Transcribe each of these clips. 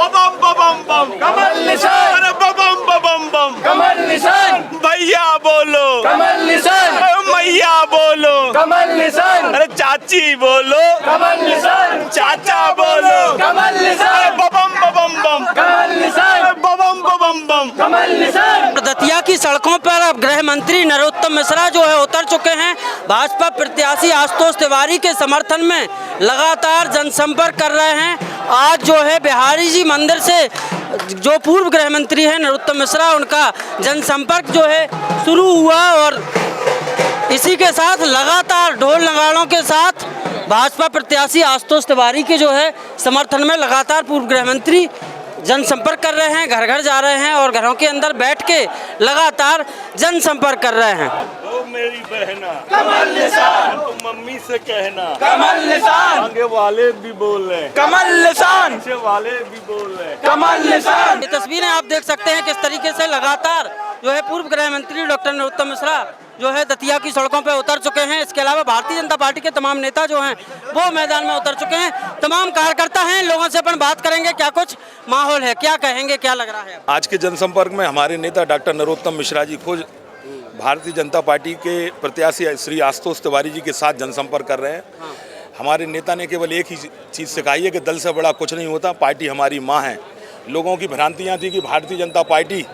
बम बम बम कमल निशान, अरे बम बम बम कमल निशान, भैया बोलो, कमल निशान, अरे मैया बोलो, कमल निशान, अरे चाची बोलो, कमल निशान, चाचा बोलो, कमल निशान, बम बम बम कमल निशान, बम बम कमल निशान। दतिया की सड़कों पर अब गृह मंत्री नरोत्तम मिश्रा जो है उतर चुके हैं। भाजपा प्रत्याशी आशुतोष तिवारी के समर्थन में लगातार जनसंपर्क कर रहे हैं। आज जो है बिहारी जी मंदिर से जो पूर्व गृह मंत्री हैं नरोत्तम मिश्रा, उनका जनसंपर्क जो है शुरू हुआ और इसी के साथ लगातार ढोल नगाड़ों के साथ भाजपा प्रत्याशी आशुतोष तिवारी के जो है समर्थन में लगातार पूर्व गृह मंत्री जनसंपर्क कर रहे हैं, घर घर जा रहे हैं और घरों के अंदर बैठ के लगातार जनसंपर्क कर रहे हैं। ओ मेरी बहना, कमल निशान, तुम मम्मी से कहना, कमल निशान, आगे वाले भी बोल रहे हैं, कमल निशान, पीछे वाले भी बोल रहे हैं। कमल निशान। ये तस्वीरें आप देख सकते हैं किस तरीके से लगातार जो है पूर्व गृह मंत्री डॉक्टर नरोत्तम मिश्रा जो है दतिया की सड़कों पर उतर चुके हैं। इसके अलावा भारतीय जनता पार्टी के तमाम नेता जो हैं वो मैदान में उतर चुके हैं। तमाम कार्यकर्ता हैं, लोगों से अपन बात करेंगे क्या कुछ माहौल है, क्या कहेंगे, क्या लग रहा है। आज के जनसंपर्क में हमारे नेता डॉक्टर नरोत्तम मिश्रा जी खुद भारतीय जनता पार्टी के प्रत्याशी श्री आशुतोष तिवारी जी के साथ जनसंपर्क कर रहे हैं। हमारे नेता ने केवल एक ही चीज़ सिखाई है कि दल से बड़ा कुछ नहीं होता, पार्टी हमारी माँ है। लोगों की भ्रांतियाँ थी कि भारतीय जनता पार्टी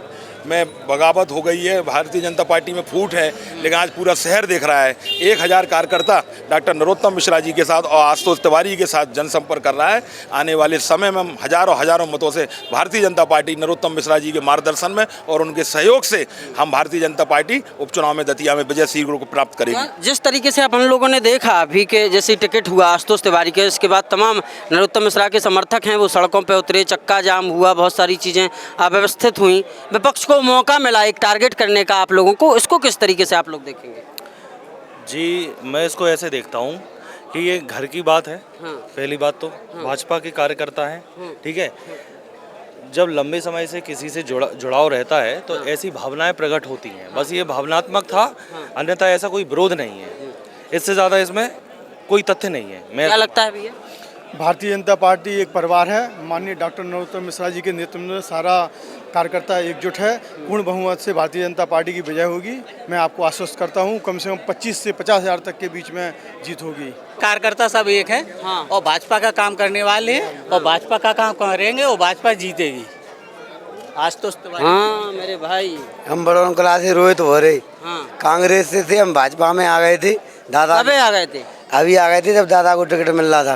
में बगावत हो गई है, भारतीय जनता पार्टी में फूट है, लेकिन आज पूरा शहर देख रहा है 1000 कार्यकर्ता डॉक्टर नरोत्तम मिश्रा जी के साथ और आशुतोष तिवारी के साथ जनसंपर्क कर रहा है। आने वाले समय में हम हजारों मतों से भारतीय जनता पार्टी नरोत्तम मिश्रा जी के मार्गदर्शन में और उनके सहयोग से हम भारतीय जनता पार्टी उपचुनाव में दतिया में विजय शीघ्र को प्राप्त करेगी। जिस तरीके से अपन लोगों ने देखा अभी के जैसे टिकट हुआ आशुतोष तिवारी के, इसके बाद तमाम नरोत्तम मिश्रा के समर्थक हैं वो सड़कों पर उतरे, चक्का जाम हुआ, बहुत सारी चीज़ें अव्यवस्थित हुई, विपक्ष को मौका मिला एक टारगेट करने का आप लोगों को, इसको किस तरीके से आप लोग देखेंगे? जी, मैं इसको ऐसे देखता हूँ कि ये घर की बात है। पहली बात तो भाजपा के कार्यकर्ता हैं, ठीक है। जब लंबे समय से किसी से जुड़ाव रहता है तो ऐसी भावनाएं प्रकट होती हैं, बस ये भावनात्मक था, अन्यथा ऐसा कोई विरोध नहीं है। इससे ज़्यादा इसमें कोई तथ्य नहीं है। मैं क्या लगता है भैया? भारतीय जनता पार्टी एक परिवार है। माननीय डॉक्टर नरोत्तम मिश्रा जी के नेतृत्व में सारा कार्यकर्ता एकजुट है। पूर्ण बहुमत से भारतीय जनता पार्टी की विजय होगी। मैं आपको आश्वस्त करता हूं कम से कम 25 से 50 हज़ार तक के बीच में जीत होगी। कार्यकर्ता सब एक है और भाजपा का काम करने वाले हैं और भाजपा का काम करेंगे और भाजपा जीतेगी। आशुतोष तिवारी। हाँ मेरे भाई, हम बड़ों क्लास से रोहित हो रहे, कांग्रेस से थे, हम भाजपा में आ गए थे। दादा कब आ गए थे? अभी आ गए थे जब दादा को टिकट मिल रहा था।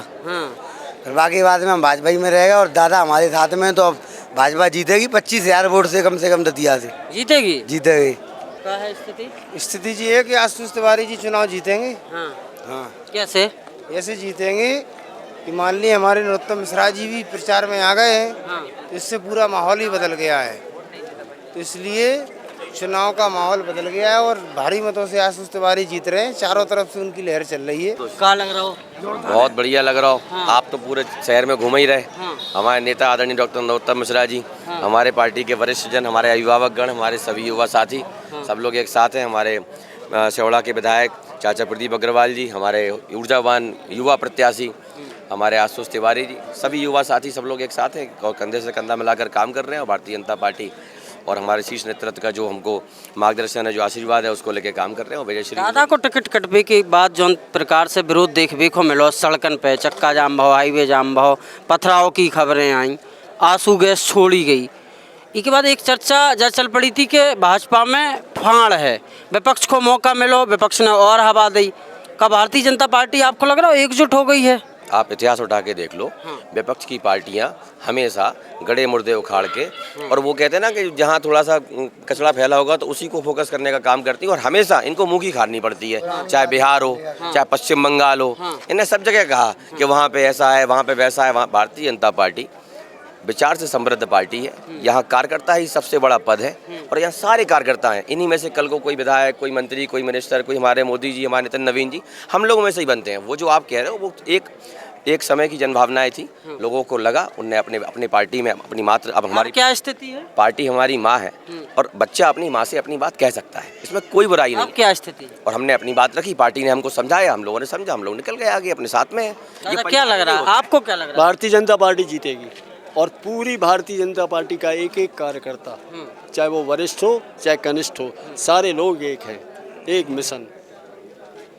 फिर बाकी बाद में हम भाजपा ही में रहेगा और दादा हमारे साथ में, तो अब भाजपा जीतेगी 25,000 वोट से कम दतिया से जीतेगी। क्या है स्थिति? स्थिति जी है कि आशुतोष तिवारी जी चुनाव जीतेंगे। हाँ। कैसे? ऐसे जीतेंगे कि मान ली हमारे नरोत्तम मिश्रा जी भी प्रचार में आ गए हैं, तो इससे पूरा माहौल ही बदल गया है। तो इसलिए चुनाव का माहौल बदल गया है और भारी मतों से आशुतोष तिवारी जीत रहे हैं। चारों तरफ से उनकी लहर चल रही है। क्या लग रहा हो? बहुत बढ़िया लग रहा हो। आप तो पूरे शहर में घूम ही रहे। हमारे नेता आदरणीय डॉक्टर नरोत्तम मिश्रा जी, हमारे पार्टी के वरिष्ठ जन, हमारे अभिभावकगण, हमारे सभी युवा साथी, सब लोग एक साथ हैं। हमारे सेवड़ा के विधायक चाचा प्रदीप अग्रवाल जी, हमारे ऊर्जावान युवा प्रत्याशी हमारे आशुतोष तिवारी जी, सभी युवा साथी सब लोग एक साथ हैं और कंधे से कंधा मिलाकर काम कर रहे हैं। और भारतीय जनता पार्टी और हमारे शीर्ष नेतृत्व का जो हमको मार्गदर्शन है, जो आशीर्वाद है, उसको लेके काम कर रहे हैं। विजय श्री दादा को टिकट कटवे के बाद जो प्रकार से विरोध देखने को मिलो, सड़कन पे चक्का जाम भाव, हाईवे जाम भाव, पथराव की खबरें आई, आंसू गैस छोड़ी गई, इसके बाद एक चर्चा जब चल पड़ी थी कि भाजपा में फाड़ है, विपक्ष को मौका मिलो, विपक्ष ने और हवा दी। का भारतीय जनता पार्टी आपको लग रहा है एकजुट हो गई है? आप इतिहास उठा के देख लो, विपक्ष की पार्टियां हमेशा गड़े मुर्दे उखाड़ के, और वो कहते हैं ना कि जहां थोड़ा सा कचरा फैला होगा तो उसी को फोकस करने का काम करती है। और हमेशा इनको मुँह की खानी पड़ती है, चाहे बिहार हो, चाहे पश्चिम बंगाल हो। इन्हें सब जगह कहा कि वहाँ पे ऐसा है, वहाँ पे वैसा है। वहाँ भारतीय जनता पार्टी विचार से समृद्ध पार्टी है। यहाँ कार्यकर्ता ही सबसे बड़ा पद है और यहाँ सारे कार्यकर्ता हैं। इन्हीं में से कल को कोई विधायक, कोई मंत्री, कोई मिनिस्टर, कोई हमारे मोदी जी, हमारे नितिन नवीन जी, हम लोगों में से ही बनते हैं। वो जो आप कह रहे हो वो एक समय की जनभावनाएं थी, लोगों को लगा, उनने अपनी पार्टी में अपनी मात्र, अब हमारी क्या स्थिति है, पार्टी हमारी माँ है और बच्चा अपनी माँ से अपनी बात कह सकता है, इसमें कोई बुराई नहीं। क्या स्थिति है? और हमने अपनी बात रखी, पार्टी ने हमको समझाया, हम लोगों ने समझा, हम लोग निकल गए आगे अपने साथ में। क्या लग रहा है आपको? क्या लग रहा है? भारतीय जनता पार्टी जीतेगी। और पूरी भारतीय जनता पार्टी का एक एक कार्यकर्ता, चाहे वो वरिष्ठ हो चाहे कनिष्ठ हो, सारे लोग एक हैं, एक मिशन।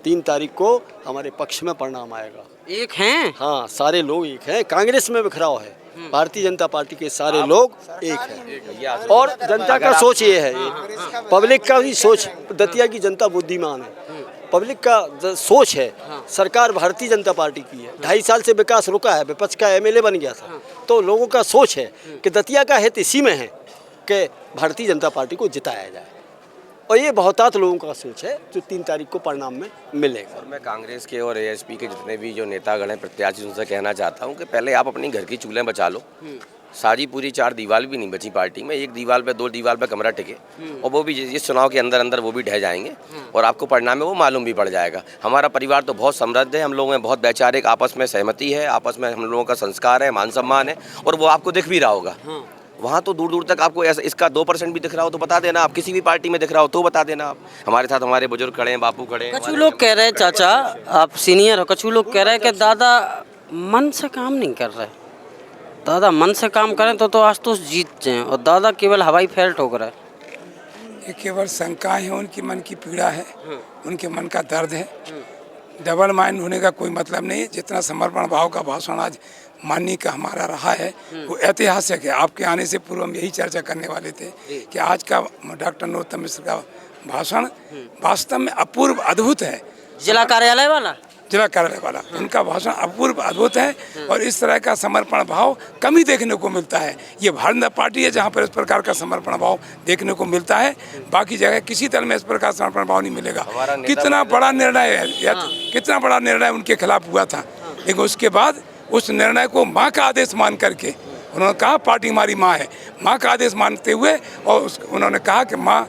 3 तारीख को हमारे पक्ष में परिणाम आएगा। एक हैं? हाँ, सारे लोग एक हैं। कांग्रेस में बिखराव है, भारतीय जनता पार्टी के सारे लोग एक हैं। और जनता का सोच ये है, पब्लिक का भी सोच, दतिया की जनता बुद्धिमान है, पब्लिक का सोच है। सरकार भारतीय जनता पार्टी की है, 2.5 साल से विकास रुका है, विपक्ष का एमएलए बन गया था, तो लोगों का सोच है कि दतिया का हित इसी में है कि भारतीय जनता पार्टी को जिताया जाए। और ये बहुतात लोगों का सोच है जो 3 तारीख को परिणाम में मिलेगा। और मैं कांग्रेस के और एएसपी के जितने भी जो नेतागण हैं, प्रत्याशी, उनसे कहना चाहता हूं कि पहले आप अपनी घर की चूल्हें बचा लो। सारी पूरी 4 दीवार भी नहीं बची पार्टी में, 1 दीवार पे 2 दीवार पे कमरा टिके, और वो भी इस चुनाव के अंदर अंदर वो भी ढह जाएंगे और आपको परिणाम में वो मालूम भी पड़ जाएगा। हमारा परिवार तो बहुत समृद्ध है, हम लोगों में बहुत वैचारिक आपस में सहमति है, आपस में हम लोगों का संस्कार है, मान सम्मान है, और वो आपको दिख भी रहा होगा। वहाँ तो दूर दूर तक आपको ऐसा इसका 2% भी दिख रहा हो तो बता देना आप, किसी भी पार्टी में दिख रहा हो तो बता देना आप। हमारे साथ हमारे बुजुर्ग खड़े हैं, बापू खड़े हैं। कछु लोग कह रहे हैं, चाचा आप सीनियर हो, कछु लोग कह रहे हैं कि दादा मन से काम नहीं कर रहे। दादा मन से काम करें तो आशुतोष जीत जाएं, और दादा केवल हवाई फेर ठोक रहे हैं। ये केवल शंकाएं हैं, उनकी मन की पीड़ा है, उनके मन का दर्द है। डबल माइंड होने का कोई मतलब नहीं है। जितना समर्पण भाव का भाषण आज माननीय का हमारा रहा है वो ऐतिहासिक है। आपके आने से पूर्व हम यही चर्चा करने वाले थे कि आज का डॉक्टर नरोत्तम मिश्र का भाषण वास्तव में अपूर्व अद्भुत है। जिला कार्यालय वाला उनका भाषण अपूर्व अद्भुत है, और इस तरह का समर्पण भाव कम ही देखने को मिलता है। ये भारतीय जनता पार्टी है जहाँ पर इस प्रकार का समर्पण भाव देखने को मिलता है, बाकी जगह किसी दल में इस प्रकार समर्पण भाव नहीं मिलेगा। कितना बड़ा निर्णय है, कितना बड़ा निर्णय उनके खिलाफ हुआ था, लेकिन उसके बाद उस निर्णय को माँ का आदेश मान करके उन्होंने कहा पार्टी हमारी माँ है, माँ का आदेश मानते हुए, और उन्होंने कहा कि माँ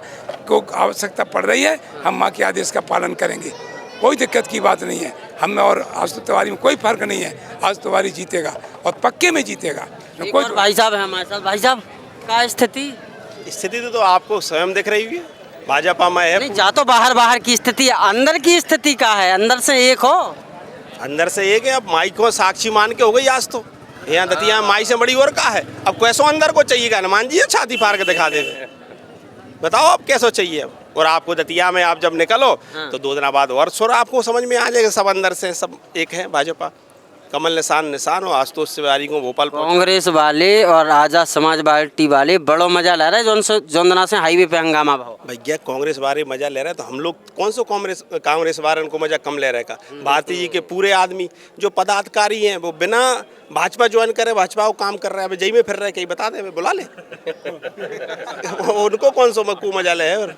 को आवश्यकता पड़ रही है, हम माँ के आदेश का पालन करेंगे। कोई दिक्कत की बात नहीं है, हम में और आशुतोष तिवारी में कोई फर्क नहीं है। आशुतोष तिवारी जीतेगा और पक्के में जीतेगा। कोई भाई साहब है हमारे साथ। भाई साहब क्या स्थिति तो आपको स्वयं दिख रही है, भाजपा में है। नहीं, जा तो बाहर की स्थिति, अंदर की स्थिति क्या है? अंदर से एक हो, अंदर से एक है। अब माई को साक्षी मान के हो गई आज तो यहाँ दतिया माई से बड़ी और का है। अब कैसो अंदर को चाहिए हनुमान जी छाती फाड़ के दिखा दे, बताओ अब कैसो चाहिए। अब और आपको दतिया में आप जब निकलो तो 2 दिन बाद और सुर आपको समझ में आ जाएगा। सब अंदर से सब एक है, भाजपा कमल निशान और आशुतोष तिवारी को भोपाल कांग्रेस वाले और आजाद समाज पार्टी वाले बड़ो मजा ले रहे हैं जोंदना से हाईवे पे हंगामा भाव। भैया कांग्रेस वाले मजा ले रहे हैं तो हम लोग कौन सो कांग्रेस वाले को मजा कम ले रहे का। भारतीय जी के पूरे आदमी जो पदाधिकारी हैं वो बिना भाजपा ज्वाइन करे भाजपा को काम कर रहे हैं, जई में फिर रहे हैं, कहीं बता दे बुला ले उनको कौन सो मजा ले है। और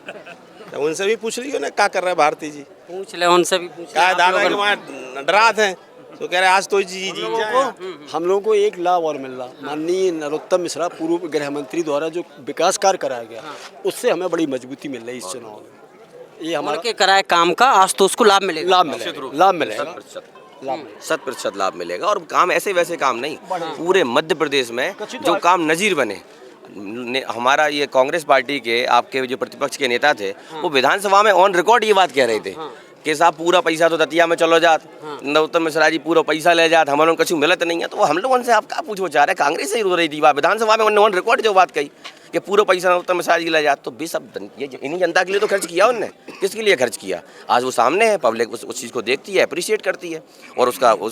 तो उनसे भी पूछ लियो ना क्या कर रहे हैं भारती जी, पूछ ले उनसे भी पूछ क्या दादा के वहाँ डरात हैं तो कह रहे आज तो जी हम लोगों को एक लाभ और मिल रहा। माननीय नरोत्तम मिश्रा पूर्व गृह मंत्री द्वारा जो विकास कार्य कराया गया उससे हमें बड़ी मजबूती मिल रही है इस चुनाव में। ये हमारे के कराए काम का आशुतोष को लाभ मिलेगा, लाभ मिलेगा 100% लाभ मिलेगा। और काम ऐसे वैसे काम नहीं, पूरे मध्य प्रदेश में जो काम नजीर बने। हमारा ये कांग्रेस पार्टी के आपके जो प्रतिपक्ष के नेता थे वो विधानसभा में ऑन रिकॉर्ड ये बात कह रहे थे कि साहब पूरा पैसा तो दतिया में चलो जात, नरोत्तम मिश्रा जी पूरा पैसा ले जात, हम लोग कछु मिलत नहीं है। तो हम लोग उनसे आप क्या पूछो चाह रहे, कांग्रेस से ही रो रही थी विधानसभा में, उन्होंने ऑन रिकॉर्ड जो बात कही कि पूरा पैसा नरोत्तम मिश्रा जी ले जात। तो बेसब ये इन्हीं जनता के लिए तो खर्च किया उनने, किसके लिए खर्च किया? आज वो सामने है, पब्लिक उस चीज़ को देखती है, अप्रिशिएट करती है, और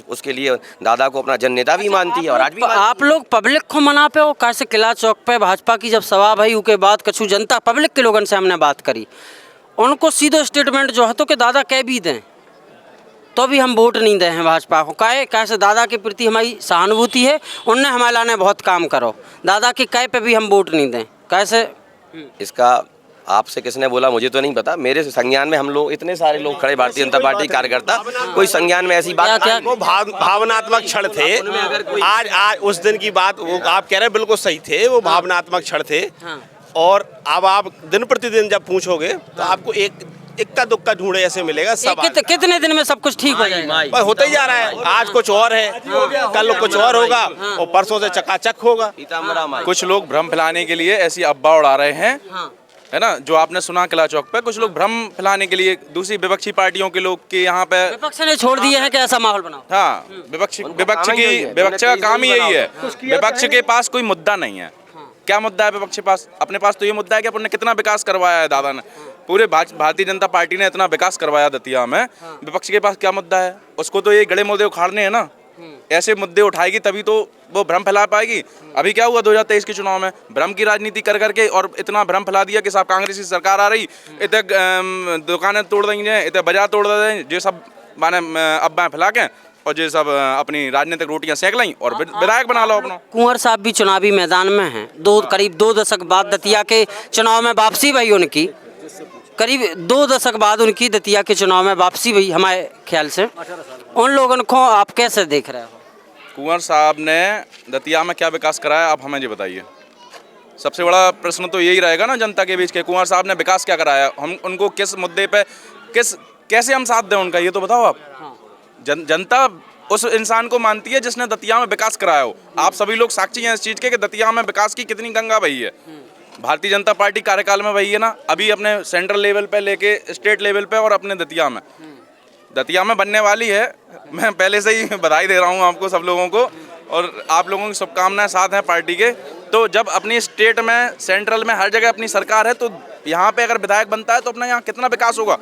उसके लिए दादा को अपना जन नेता भी मानती है। और आज भी आप लोग पब्लिक को मना पे हो कैसे? किला चौक पे भाजपा की जब सभा भई उसके बाद कछु जनता पब्लिक के लोगों से हमने बात करी, उनको सीधो स्टेटमेंट जो है तो कि दादा कह भी दें तो भी हम वोट नहीं दे हैं भाजपा को। कैसे दादा के प्रति हमारी सहानुभूति है, उनने हमारे लाने बहुत काम करो, दादा के कह पे भी हम वोट नहीं दें कैसे? इसका आपसे किसने बोला मुझे तो नहीं पता। मेरे संज्ञान में हम लोग इतने सारे लोग खड़े भारतीय जनता पार्टी कार्यकर्ता, कोई संज्ञान में ऐसी बात क्या वो भावनात्मक क्षण थे। आज उस दिन की बात वो आप कह रहे हैं बिल्कुल सही थे, वो भावनात्मक क्षण थे। और अब आप दिन प्रतिदिन जब पूछोगे तो आपको इक्का दुक्का ढूंढे ऐसे मिलेगा। सब कितने दिन में सब कुछ ठीक हो जाएगा? होता ही जा रहा है। आज कुछ और है, कल कुछ और होगा, और परसों से चकाचक होगा। कुछ लोग भ्रम फैलाने के लिए ऐसी अफवाह उड़ा रहे हैं है ना, जो आपने सुना किला चौक पे कुछ लोग भ्रम फैलाने के लिए दूसरी विपक्षी पार्टियों के लोग के यहाँ पे विपक्ष ने छोड़ दिए हैं कि ऐसा माहौल बनाओ। हाँ, विपक्ष का काम ही यही है। विपक्ष के पास कोई मुद्दा नहीं है। क्या मुद्दा है विपक्ष के पास? अपने पास तो ये मुद्दा है कि अपन ने कितना विकास करवाया है। दादा ने पूरे भारतीय जनता पार्टी ने इतना विकास करवाया दतिया में। विपक्ष के पास क्या मुद्दा है? उसको तो ये गड़े मुद्दे उखाड़ने हैं ना। ऐसे मुद्दे उठाएगी तभी तो वो भ्रम फैला पाएगी। अभी क्या हुआ 2023 के चुनाव में? भ्रम की राजनीति कर करके और इतना भ्रम फैला दिया कि साहब कांग्रेस की सरकार आ रही, इतने दुकानें तोड़ देंगे, इतने बाजार तोड़ देंगे, ये सब माने अब फैला के और ये सब अपनी राजनीतिक रोटियां सेक लें और विधायक बना लो अपना। कुंवर साहब भी चुनावी मैदान में हैं। करीब 2 दशक बाद दतिया के चुनाव में वापसी भई उनकी। करीब 2 दशक बाद उनकी दतिया के चुनाव में वापसी भई हमारे ख्याल से। उन लोगों को आप कैसे देख रहे हो? कुंवर साहब ने दतिया में क्या विकास कराया, आप हमें ये बताइए। सबसे बड़ा प्रश्न तो यही रहेगा ना जनता के बीच के, कुंवर साहब ने विकास क्या कराया? हम उनको किस मुद्दे पे कैसे हम साथ दें उनका, ये तो बताओ आप। जनता उस इंसान को मानती है जिसने दतिया में विकास कराया हो। आप सभी लोग साक्षी हैं इस चीज़ के कि दतिया में विकास की कितनी गंगा बही है। भारतीय जनता पार्टी कार्यकाल में बही है ना, अभी अपने सेंट्रल लेवल पे लेके स्टेट लेवल पे और अपने दतिया में बनने वाली है। मैं पहले से ही बधाई दे रहा हूँ आपको सब लोगों को, और आप लोगों की शुभकामनाएं साथ हैं पार्टी के। तो जब अपनी स्टेट में, सेंट्रल में, हर जगह अपनी सरकार है, तो यहाँ पे अगर विधायक बनता है तो अपना यहाँ कितना विकास होगा।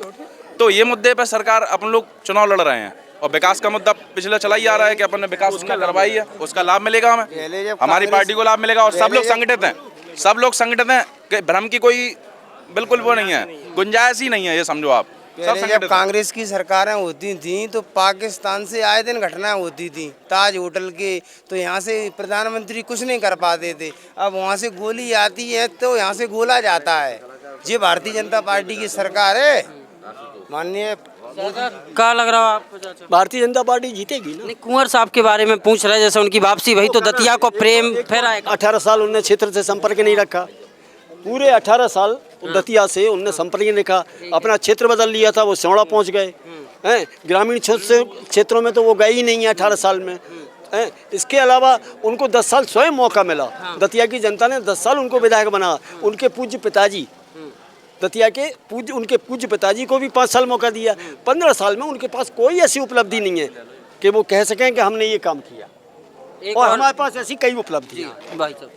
तो ये मुद्दे पर सरकार अपन लोग चुनाव लड़ रहे हैं और विकास का मुद्दा पिछले चला ही आ रहा है कि अपन ने विकास उसका करवाई है, उसका लाभ मिलेगा हमें, हमारी पार्टी को लाभ मिलेगा। और सब लोग संगठित हैं, सब लोग संगठित हैं कि भ्रम की कोई बिल्कुल वो नहीं है, गुंजाइश ही नहीं है, ये समझो आप। जब कांग्रेस की सरकारें होती थी तो पाकिस्तान से आए दिन घटनाएं होती थी ताज होटल के, तो यहाँ से प्रधानमंत्री कुछ नहीं कर पाते थे। अब वहाँ से गोली आती है तो यहाँ से गोला जाता है। ये भारतीय जनता पार्टी की सरकार है। माननीय क्या लग रहा है आपको चाचा? भारतीय जनता पार्टी जीतेगी ना। नहीं, कुंवर साहब के बारे में पूछ रहे, जैसे उनकी वापसी भई तो दतिया को प्रेम फिर आएगा। 18 साल उनने क्षेत्र से संपर्क नहीं रखा। पूरे 18 साल दतिया से उनने संपर्क नहीं रखा। अपना क्षेत्र बदल लिया था, वो सिमड़ा पहुंच गए हैं। ग्रामीण क्षेत्रों में तो वो गए ही नहीं है 18 साल में। इसके अलावा उनको 10 साल स्वयं मौका मिला। दतिया की जनता ने 10 साल उनको विधायक बना। उनके पूज्य पिताजी दतिया के उनके पूज्य पिताजी को भी 5 साल मौका दिया। 15 साल में उनके पास कोई ऐसी उपलब्धि नहीं है कि वो कह सकें कि हमने ये काम किया। और हमारे पास ऐसी कई उपलब्धियां। भाई साहब,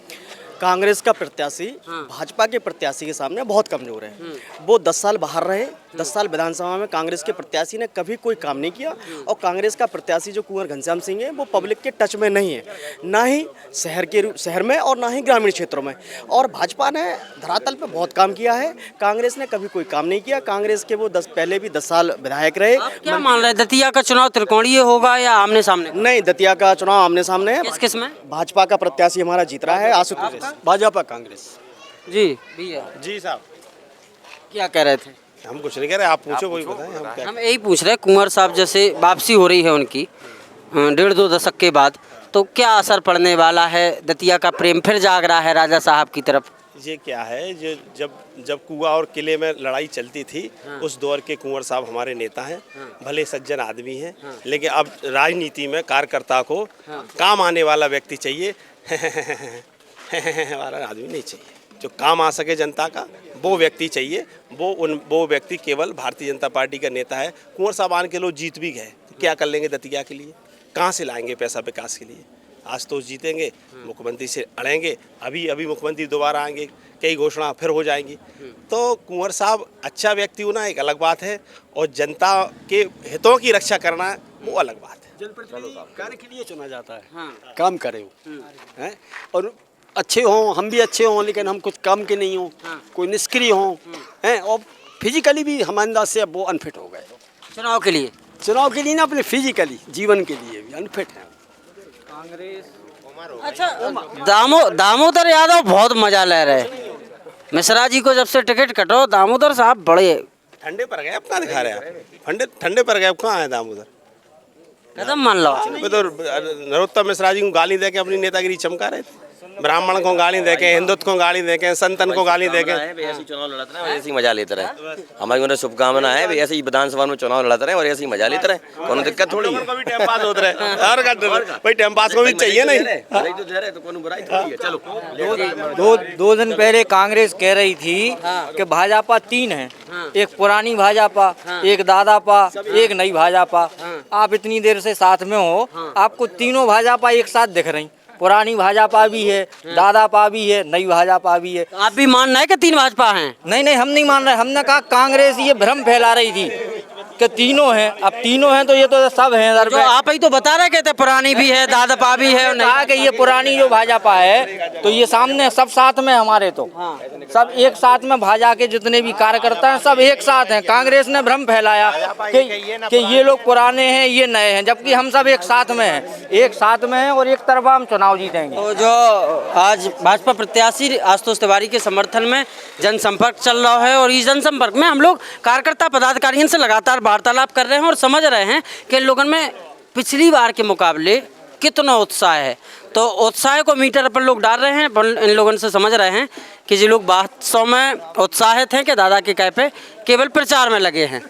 कांग्रेस का प्रत्याशी भाजपा के प्रत्याशी के सामने बहुत कमजोर है। वो 10 साल बाहर रहे, 10 साल विधानसभा में कांग्रेस के प्रत्याशी ने कभी कोई काम नहीं किया। और कांग्रेस का प्रत्याशी जो कुंवर घनश्याम सिंह है वो पब्लिक के टच में नहीं है, ना ही शहर में और ना ही ग्रामीण क्षेत्रों में। और भाजपा ने धरातल पे बहुत काम किया है, कांग्रेस ने कभी कोई काम नहीं किया। कांग्रेस के वो पहले भी 10 साल विधायक रहे। क्या मान रहे हैं, दतिया का चुनाव त्रिकोणीय होगा या आमने सामने? नहीं, दतिया का चुनाव आमने सामने है। किस में? भाजपा का प्रत्याशी हमारा जीत रहा है, आशुतोष। भाजपा कांग्रेस। जी भैया जी साहब, क्या कह रहे थे? हम कुछ नहीं कह रहे, आप पूछो, कोई बताएं। हम यही पूछ रहे, कुंवर साहब जैसे वापसी हो रही है उनकी 1.5-2 दशक के बाद, तो क्या असर पड़ने वाला है? दतिया का प्रेम फिर जाग रहा है राजा साहब की तरफ। ये क्या है, जब कुआ और किले में लड़ाई चलती थी, उस दौर के कुंवर साहब हमारे नेता हैं। भले सज्जन आदमी हैं, लेकिन अब राजनीति में कार्यकर्ता को काम आने वाला व्यक्ति चाहिए। वाला आदमी नहीं चाहिए। जो काम आ सके जनता का, वो व्यक्ति चाहिए। वो व्यक्ति केवल भारतीय जनता पार्टी का नेता है। कुंवर साहब आने के लोग जीत भी गए, तो क्या कर लेंगे दतिया के लिए? कहाँ से लाएंगे पैसा विकास के लिए? आज तो जीतेंगे, मुख्यमंत्री से अड़ेंगे, अभी मुख्यमंत्री दोबारा आएंगे, कई घोषणा फिर हो जाएंगी। तो कुंवर साहब अच्छा व्यक्ति होना एक अलग बात है, और जनता के हितों की रक्षा करना वो अलग बात है। जनप्रतिनिधि कार्य के लिए चुना जाता है, काम करे हैं, और अच्छे हों, हम भी अच्छे हों, लेकिन हम कुछ काम के नहीं हों, कोई निष्क्रिय हों हैं, और फिजिकली भी हमारे अंदाज से अब वो अनफिट हो गए चुनाव के लिए ना, अपने फिजिकली जीवन के लिए भी अनफिट हैं। अच्छा, दामोदर यादव बहुत मजा ले रहे। मिश्रा जी को जब से टिकट कटो, दामोदर साहब बड़े ठंडे पर गए। अपना दिखा रहे हैं ठंडे पर गए। अब कहाँ है दामोदर? कदम मान लो। तो नरोत्तम मिश्रा जी को गाली दे के अपनी नेतागिरी चमका रहे थे। ब्राह्मण को गाली देके, हिंदुत्व को गाली देके, संतन को गाली देके। ऐसे ही चुनाव लड़ते रहे और ऐसे ही मजा लेते रहे। हमारी उन्हें शुभकामना है वे ऐसे ही विधानसभा में चुनाव लड़ते रहे और ऐसे ही मजा लेते रहे। कोनो दिक्कत थोड़ी है। कभी टाइम पास होता रहे और भाई टाइम पास को भी चाहिए नहीं। तो कोनो बुराई थोड़ी है। चलो दो दिन पहले कांग्रेस कह रही थी कि भाजपा 3 है, एक पुरानी भाजपा, एक दादापा, एक नई भाजपा। आप इतनी देर से साथ में हो, आपको तीनों भाजपा एक साथ दिख रही। पुरानी भाजपा भी है, दादापा भी है, नई भाजपा भी है। आप भी मान रहे हैं कि 3 भाजपा हैं? नहीं, हम नहीं मान रहे। हमने कहा कांग्रेस ये भ्रम फैला रही थी कि तीनों हैं। अब तीनों हैं तो ये तो सब हैं इधर जो पे। आप ही तो बता रहे कहते पुरानी भी है, दादापा भी है। कहा कि ये पुरानी जो भाजपा है तो ये सामने सब साथ में हमारे, तो सब एक साथ में भाजपा के जितने भी कार्यकर्ता हैं सब एक साथ हैं। कांग्रेस ने भ्रम फैलाया कि ये लोग पुराने हैं, ये नए हैं, जबकि हम सब एक साथ में हैं, एक साथ में हैं और एक तरफा हम चुनाव जीतेंगे। तो जो आज भाजपा प्रत्याशी आशुतोष तिवारी के समर्थन में जनसंपर्क चल रहा है और इस जनसंपर्क में हम लोग कार्यकर्ता पदाधिकारियों से लगातार वार्तालाप कर रहे हैं और समझ रहे हैं कि लोगों में पिछली बार के मुकाबले कितना उत्साह है। तो उत्साह को मीटर पर लोग डाल रहे हैं। इन लोगों से समझ रहे हैं कि जो लोग वास्तव में उत्साहित हैं कि दादा के कह पे केवल प्रचार में लगे हैं।